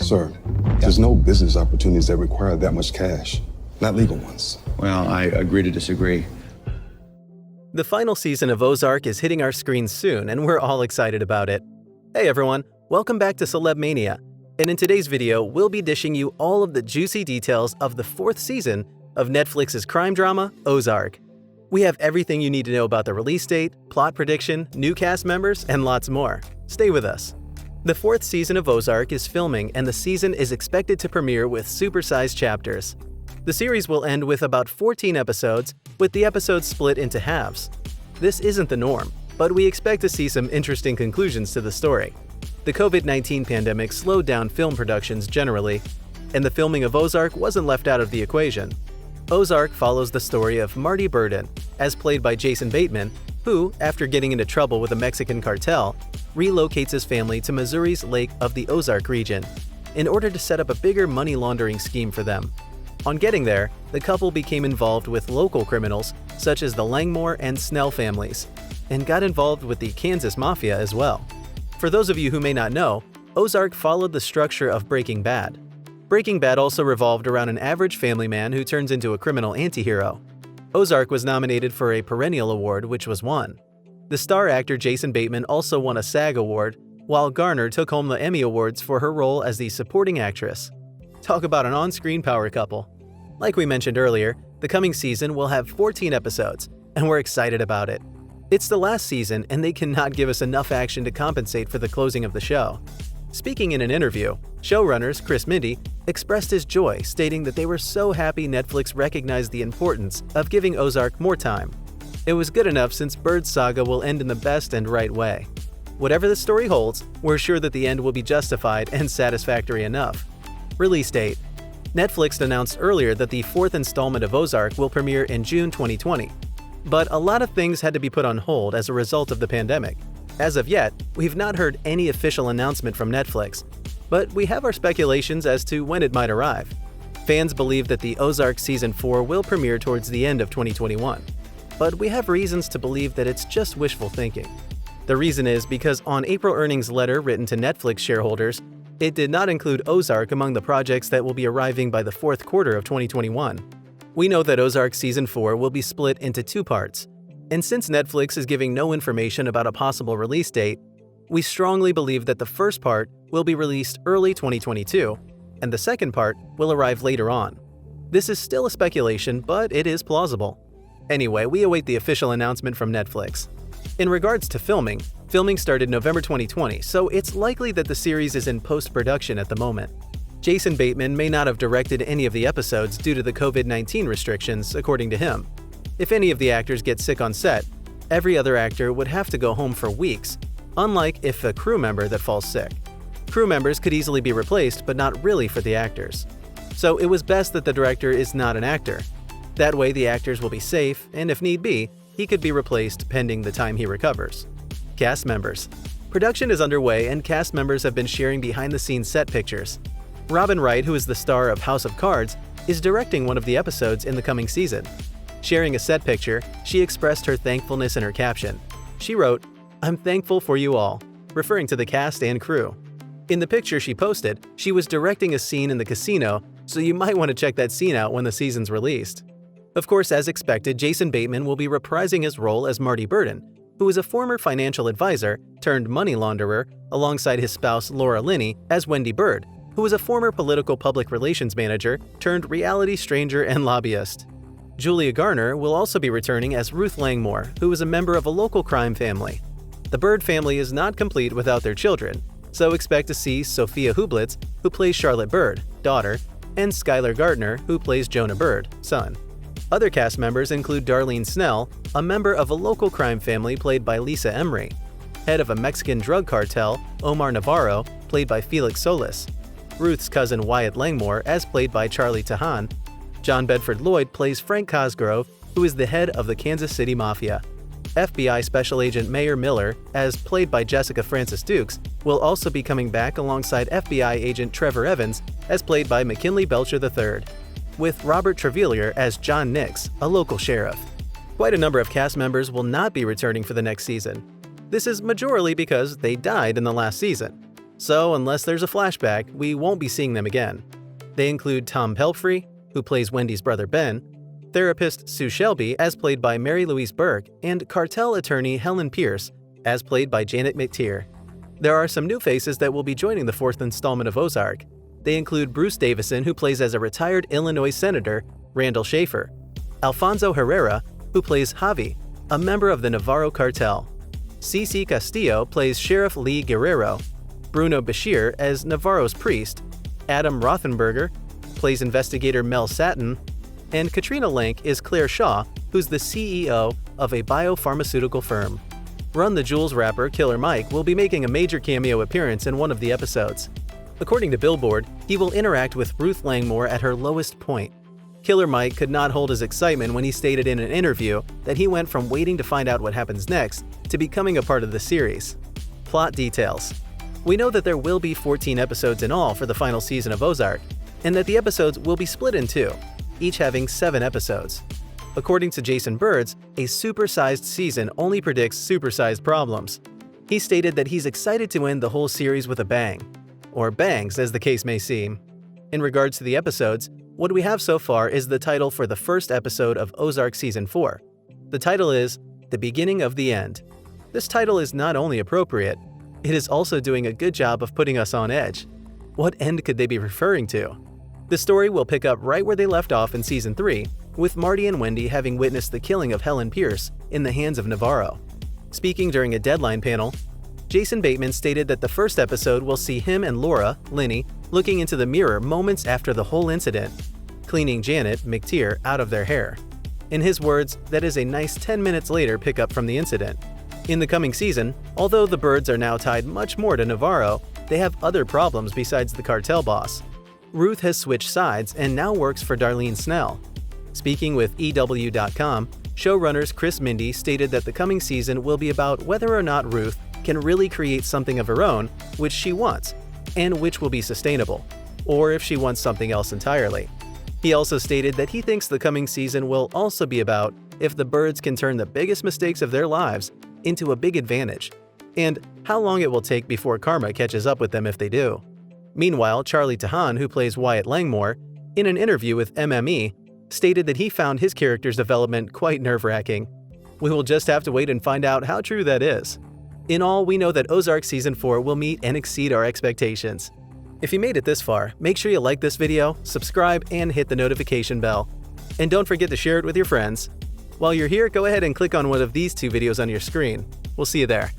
Sir, there's no business opportunities that require that much cash, not legal ones. Well, I agree to disagree. The final season of Ozark is hitting our screens soon, and we're all excited about it. Hey everyone, welcome back to Celeb Mania. And in today's video, we'll be dishing you all of the juicy details of the 4th season of Netflix's crime drama, Ozark. We have everything you need to know about the release date, plot prediction, new cast members, and lots more. Stay with us. The 4th season of Ozark is filming, and the season is expected to premiere with supersized chapters. The series will end with about 14 episodes, with the episodes split into halves. This isn't the norm, but we expect to see some interesting conclusions to the story. The COVID-19 pandemic slowed down film productions generally, and the filming of Ozark wasn't left out of the equation. Ozark follows the story of Marty Burden, as played by Jason Bateman, who, after getting into trouble with a Mexican cartel, relocates his family to Missouri's Lake of the Ozark region in order to set up a bigger money laundering scheme for them. On getting there, the couple became involved with local criminals such as the Langmore and Snell families, and got involved with the Kansas Mafia as well. For those of you who may not know, Ozark followed the structure of Breaking Bad. Breaking Bad also revolved around an average family man who turns into a criminal antihero. Ozark was nominated for a Perennial Award, which was won. The star actor Jason Bateman also won a SAG Award, while Garner took home the Emmy Awards for her role as the supporting actress. Talk about an on-screen power couple. Like we mentioned earlier, the coming season will have 14 episodes, and we're excited about it. It's the last season, and they cannot give us enough action to compensate for the closing of the show. Speaking in an interview, showrunners Chris Mindy expressed his joy, stating that they were so happy Netflix recognized the importance of giving Ozark more time. It was good enough since Bird's saga will end in the best and right way. Whatever the story holds, we're sure that the end will be justified and satisfactory enough. Release date. Netflix announced earlier that the 4th installment of Ozark will premiere in June 2020. But a lot of things had to be put on hold as a result of the pandemic. As of yet, we've not heard any official announcement from Netflix, but we have our speculations as to when it might arrive. Fans believe that the Ozark Season 4 will premiere towards the end of 2021, but we have reasons to believe that it's just wishful thinking. The reason is because on April earnings letter written to Netflix shareholders, it did not include Ozark among the projects that will be arriving by the 4th quarter of 2021. We know that Ozark Season 4 will be split into 2 parts, and since Netflix is giving no information about a possible release date, we strongly believe that the first part will be released early 2022, and the second part will arrive later on. This is still a speculation, but it is plausible. Anyway, we await the official announcement from Netflix. In regards to filming started November 2020, so it's likely that the series is in post-production at the moment. Jason Bateman may not have directed any of the episodes due to the COVID-19 restrictions, according to him. If any of the actors get sick on set, every other actor would have to go home for weeks, unlike if a crew member that falls sick. Crew members could easily be replaced, but not really for the actors. So it was best that the director is not an actor. That way the actors will be safe, and if need be, he could be replaced pending the time he recovers. Cast members. Production is underway, and cast members have been sharing behind-the-scenes set pictures. Robin Wright, who is the star of House of Cards, is directing one of the episodes in the coming season. Sharing a set picture, she expressed her thankfulness in her caption. She wrote, "I'm thankful for you all," referring to the cast and crew. In the picture she posted, she was directing a scene in the casino, so you might want to check that scene out when the season's released. Of course, as expected, Jason Bateman will be reprising his role as Marty Burden, who is a former financial advisor turned money launderer, alongside his spouse Laura Linney as Wendy Bird, who is a former political public relations manager turned reality stranger and lobbyist. Julia Garner will also be returning as Ruth Langmore, who is a member of a local crime family. The Bird family is not complete without their children, so expect to see Sophia Hublitz, who plays Charlotte Bird, daughter, and Skylar Gardner, who plays Jonah Bird, son. Other cast members include Darlene Snell, a member of a local crime family played by Lisa Emery, head of a Mexican drug cartel, Omar Navarro, played by Felix Solis, Ruth's cousin Wyatt Langmore, as played by Charlie Tahan. John Bedford Lloyd plays Frank Cosgrove, who is the head of the Kansas City Mafia. FBI Special Agent Mayor Miller, as played by Jessica Francis Dukes, will also be coming back alongside FBI Agent Trevor Evans, as played by McKinley Belcher III, with Robert Trevilier as John Nix, a local sheriff. Quite a number of cast members will not be returning for the next season. This is majorly because they died in the last season. so unless there's a flashback, we won't be seeing them again. They include Tom Pelphrey, who plays Wendy's brother Ben, therapist Sue Shelby, as played by Mary Louise Burke, and cartel attorney Helen Pierce, as played by Janet McTeer. There are some new faces that will be joining the 4th installment of Ozark. They include Bruce Davison, who plays as a retired Illinois Senator, Randall Schaefer, Alfonso Herrera, who plays Javi, a member of the Navarro cartel. Cece Castillo plays Sheriff Lee Guerrero, Bruno Bashir as Navarro's priest, Adam Rothenberger plays investigator Mel Satin, and Katrina Lenk is Claire Shaw, who's the CEO of a biopharmaceutical firm. Run the Jewels rapper Killer Mike will be making a major cameo appearance in one of the episodes. According to Billboard, he will interact with Ruth Langmore at her lowest point. Killer Mike could not hold his excitement when he stated in an interview that he went from waiting to find out what happens next to becoming a part of the series. Plot details. We know that there will be 14 episodes in all for the final season of Ozark, and that the episodes will be split in two, each having 7 episodes. According to Jason Birds, a supersized season only predicts supersized problems. He stated that he's excited to end the whole series with a bang, or bangs as the case may seem. In regards to the episodes, what we have so far is the title for the first episode of Ozark Season 4. The title is The Beginning of the End. This title is not only appropriate, it is also doing a good job of putting us on edge. What end could they be referring to? The story will pick up right where they left off in Season 3, with Marty and Wendy having witnessed the killing of Helen Pierce in the hands of Navarro. Speaking during a Deadline panel, Jason Bateman stated that the first episode will see him and Laura, Linny, looking into the mirror moments after the whole incident, cleaning Janet, McTeer, out of their hair. In his words, that is a nice 10 minutes later pickup from the incident. In the coming season, although the Birds are now tied much more to Navarro, they have other problems besides the cartel boss. Ruth has switched sides and now works for Darlene Snell. Speaking with EW.com, showrunners Chris Mindy stated that the coming season will be about whether or not Ruth can really create something of her own, which she wants, and which will be sustainable, or if she wants something else entirely. He also stated that he thinks the coming season will also be about if the Birds can turn the biggest mistakes of their lives into a big advantage, and how long it will take before karma catches up with them if they do. Meanwhile, Charlie Tahan, who plays Wyatt Langmore, in an interview with MME, stated that he found his character's development quite nerve-wracking. We will just have to wait and find out how true that is. In all, we know that Ozark Season 4 will meet and exceed our expectations. If you made it this far, make sure you like this video, subscribe, and hit the notification bell. And don't forget to share it with your friends. While you're here, go ahead and click on one of these 2 videos on your screen. We'll see you there.